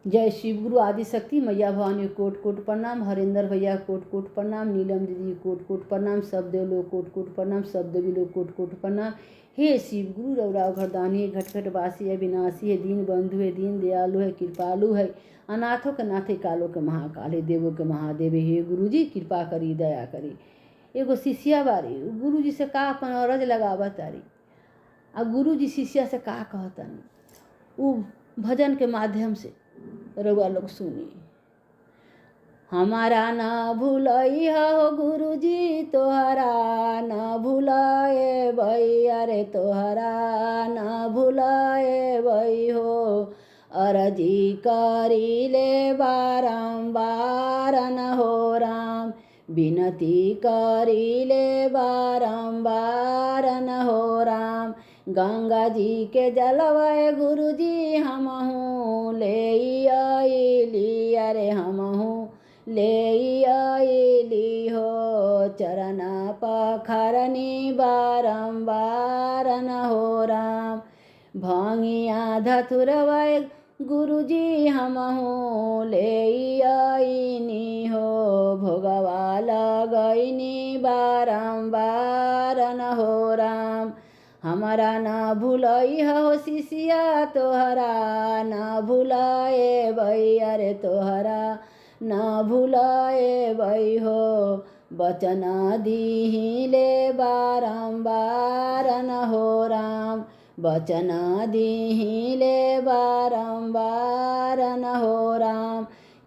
जय शिव गुरु आदि शक्ति मैया भवानी कोट कोट प्रणाम। हरेंद्र भैया कोट कोट प्रणाम। नीलम दीदी कोट कोट प्रणाम। सब देव लोग कोट कोट प्रणाम। सब देवी लोग कोट कोट प्रणाम। हे शिव गुरु रौरा घरदानी है, घट घट वासी है, विनाशी है, दीन बंधु है, दीन दयालु है, कृपालु है, अनाथों के नाथे, कालों के महाकाल है, देवों के महादेव। हे गुरु जी कृपा करी, दया करी। एगो शिष्या बारी गुरु जी से का अपन अरज लगावत तारी आ गुरु जी शिष्या से का कहतनी उ भजन के माध्यम से रउआ लोग सुनी। हमारा ना भूलई हो गुरु जी तोहरा ना भूलाए भई, अरे तोहरा ना भूलाए भई हो। अरजी करी ले बारंबार न हो राम, विनती करी ले बारंबार न हो राम। गंगा जी के जलवाए गुरु जी हमहूँ ले आइली, अरे हमहूँ ले आइली हो। चरण पखरनी बारंबार न हो राम, भांगिया धतुरवाए गुरु जी हमहूँ ले आइनी हो। भोगवा लगैनी बारंबार न हो राम, हमारा ना भूलई हो शिष्या तोहरा ना भूलाए भई, अरे तोहरा ना भूलाए भई हो। वचन दीही ले बारंबार न हो राम, वचन दीही ले बारंबार न हो राम।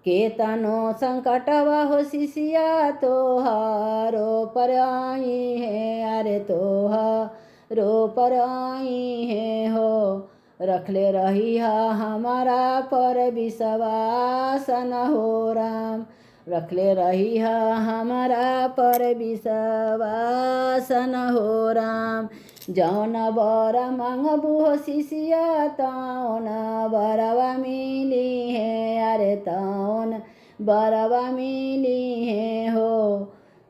केतनो संकटवा हो शिष्या तोहारो पर आई है, अरे तोहारो पर आई है हो। रखले रही हमारा पर विश्वास न हो राम, रखले रही हमारा पर विश्वास न हो राम। जौन बर मांगबू हो शिष्या तौन बरवा मिली है, अरे तौन बरवा मिली है हो।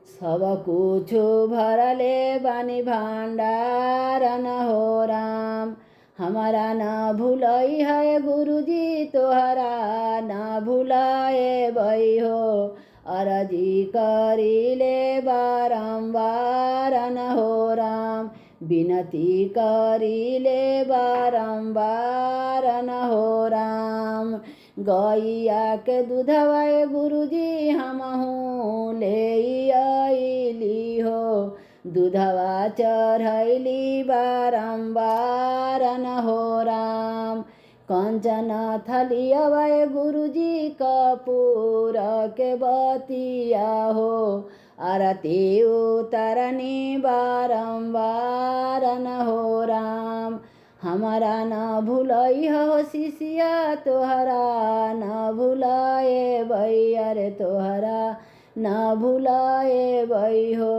सब कुछ भरले बानी भंडार न हो राम, हमारा ना भूलई है गुरु जी तोहरा ना भूलाए भई हो। अरजी करी ले बारंबार न हो राम, विनती करी ले बारंबार न हो राम। गैया के दूधवाए गुरु जी हमहूँ ले आइली हो, दूधवा चढ़ैली बारंबार न हो राम। कंचन थलियावाए गुरु जी कपूर के बतिया हो, आरती उतरनी बारंबार न हो राम। हमारा ना भूलई हो शिष्या तोहरा ना भूलाए भई, अरे तोहरा ना भूलाए भई हो।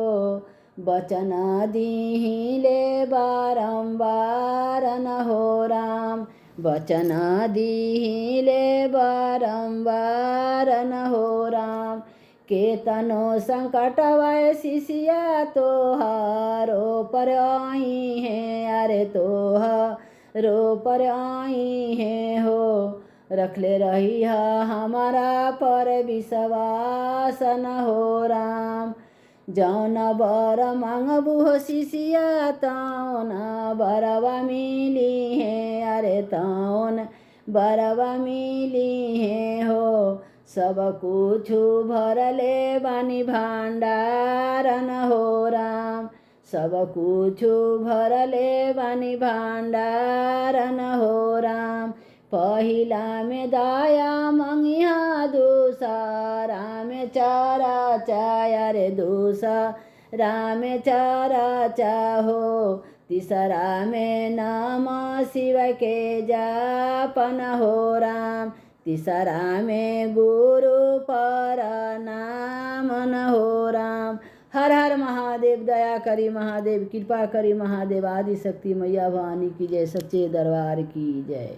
वचन दीही ले बारंबार न हो राम, वचन दीही ले बारंबार न हो राम। केतनो संकटवाए शिष्या तोहारो पर आई है, अरे तोहारो पर आई है हो। रखले रही हमारा पर विश्वास न हो राम, जौन बर मांगबू हो शिष्या तौन बरवा मिली है, अरे तौन बरवा मिली है हो। सब कुछ भरले बानी भंडार न हो राम, सब कुछ भरले बानी भंडार न हो राम। पहिला में दया मंगिया दूसरा में चारा चाया, रे दूसरा में चारा चाहो। तीसरा में नाम शिव के जापन हो राम, तीसरा में गुरु पर नाम न हो राम। हर हर महादेव, दया करी महादेव, कृपा करी महादेव। आदि शक्ति मैया भवानी की जय, सच्चे दरबार की जय।